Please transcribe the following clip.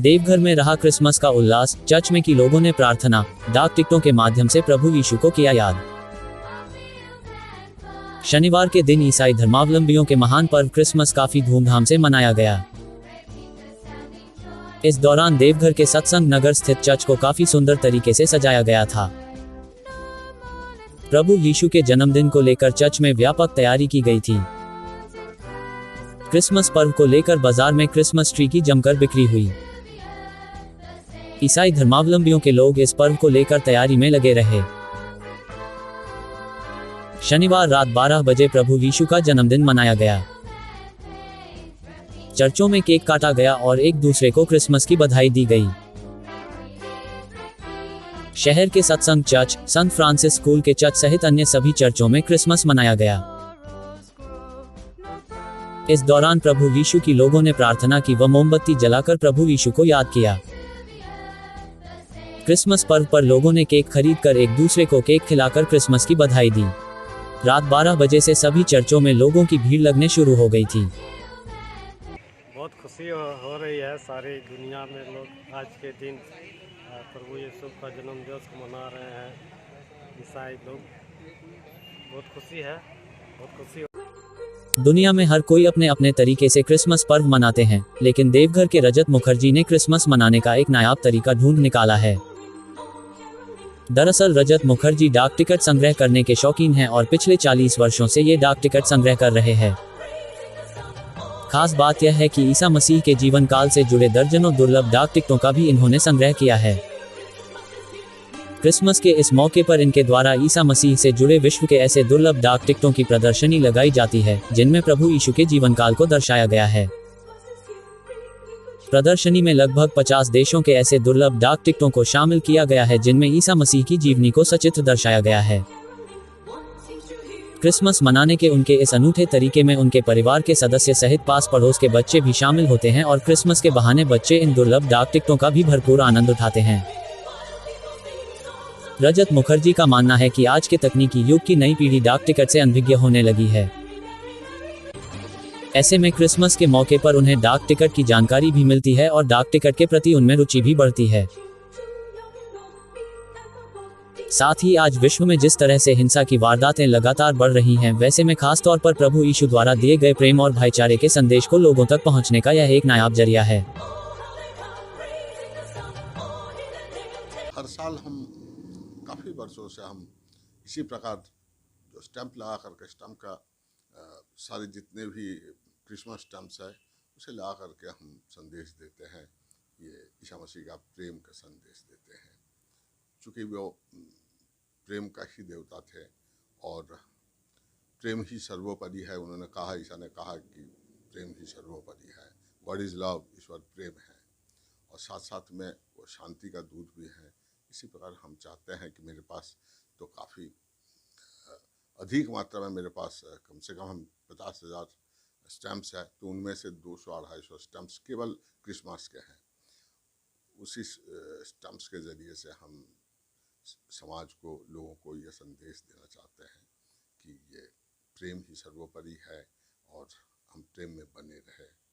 देवघर में रहा क्रिसमस का उल्लास, चर्च में की लोगों ने प्रार्थना, डाक टिकटों के माध्यम से प्रभु यीशु को किया याद। शनिवार के दिन ईसाई धर्मावलंबियों के महान पर्व क्रिसमस काफी धूमधाम से मनाया गया। इस दौरान देवघर के सत्संग नगर स्थित चर्च को काफी सुंदर तरीके से सजाया गया था। प्रभु यीशु के जन्मदिन को लेकर चर्च में व्यापक तैयारी की गई थी। क्रिसमस पर्व को लेकर बाजार में क्रिसमस ट्री की जमकर बिक्री हुई। ईसाई धर्मावलंबियों के लोग इस पर्व को लेकर तैयारी में लगे रहे। शनिवार रात 12 बजे प्रभु यीशु का जन्मदिन मनाया गया। चर्चों में केक काटा गया और एक दूसरे को क्रिसमस की बधाई दी गई। शहर के सत्संग चर्च, संत फ्रांसिस स्कूल के चर्च सहित अन्य सभी चर्चों में क्रिसमस मनाया गया। इस दौरान प्रभु यीशु की लोगों ने प्रार्थना की व मोमबत्ती जलाकर प्रभु यीशु को याद किया। क्रिसमस पर्व पर लोगों ने केक खरीदकर एक दूसरे को केक खिलाकर क्रिसमस की बधाई दी। रात 12 बजे से सभी चर्चों में लोगों की भीड़ लगने शुरू हो गई थी। बहुत खुशी हो रही है सारी दुनिया में। लोग आज के दिन प्रभु यीशु का जन्मदिवस मना रहे हैं। ईसाई लोग बहुत खुशी है, बहुत खुशी। दुनिया में हर कोई अपने अपने तरीके से क्रिसमस पर्व मनाते हैं, लेकिन देवघर के रजत मुखर्जी ने क्रिसमस मनाने का एक नायाब तरीका ढूंढ निकाला है। दरअसल रजत मुखर्जी डाक टिकट संग्रह करने के शौकीन हैं और पिछले 40 वर्षों से ये डाक टिकट संग्रह कर रहे हैं। खास बात यह है कि ईसा मसीह के जीवन काल से जुड़े दर्जनों दुर्लभ डाक टिकटों का भी इन्होंने संग्रह किया है। क्रिसमस के इस मौके पर इनके द्वारा ईसा मसीह से जुड़े विश्व के ऐसे दुर्लभ डाक टिकटों की प्रदर्शनी लगाई जाती है, जिनमें प्रभु यीशु के जीवन काल को दर्शाया गया है। प्रदर्शनी में लगभग 50 देशों के ऐसे दुर्लभ डाक टिकटों को शामिल किया गया है, जिनमें ईसा मसीह की जीवनी को सचित्र दर्शाया गया है। क्रिसमस मनाने के उनके इस अनूठे तरीके में उनके परिवार के सदस्य सहित पास पड़ोस के बच्चे भी शामिल होते हैं और क्रिसमस के बहाने बच्चे इन दुर्लभ डाक टिकटों का भी भरपूर आनंद उठाते हैं। रजत मुखर्जी का मानना है कि आज के तकनीकी युग की नई पीढ़ी डाक टिकट से अनभिज्ञ होने लगी है। ऐसे में क्रिसमस के मौके पर उन्हें डाक टिकट की जानकारी भी मिलती है और डाक टिकट के प्रति उनमें रुचि भी बढ़ती है। साथ ही आज विश्व में जिस तरह से हिंसा की वारदातें लगातार बढ़ रही हैं, वैसे में खास तौर पर प्रभु यीशु द्वारा दिए गए प्रेम और भाईचारे के संदेश को लोगों तक पहुंचने का यह एक नायाब जरिया है। हर साल हम काफ़ी वर्षों से हम इसी प्रकार जो स्टैंप लगा करके स्टैंप का सारे जितने भी क्रिसमस स्टैम्प्स है उसे लगा करके हम संदेश देते हैं। ये ईसा मसीह का प्रेम का संदेश देते हैं, चूँकि वो प्रेम का ही देवता थे और प्रेम ही सर्वोपरि है। उन्होंने कहा, ईसा ने कहा कि प्रेम ही सर्वोपरि है। गॉड इज़ लव, ईश्वर प्रेम है और साथ साथ में वो शांति का दूत भी है। इसी प्रकार हम चाहते हैं कि मेरे पास तो काफ़ी अधिक मात्रा में मेरे पास कम से कम हम 50,000 स्टैम्प्स है, तो उनमें से 200-250 स्टैम्प्स केवल क्रिसमस के हैं। उसी स्टैम्प्स के ज़रिए से हम समाज को, लोगों को ये संदेश देना चाहते हैं कि ये प्रेम ही सर्वोपरि है और हम प्रेम में बने रहें।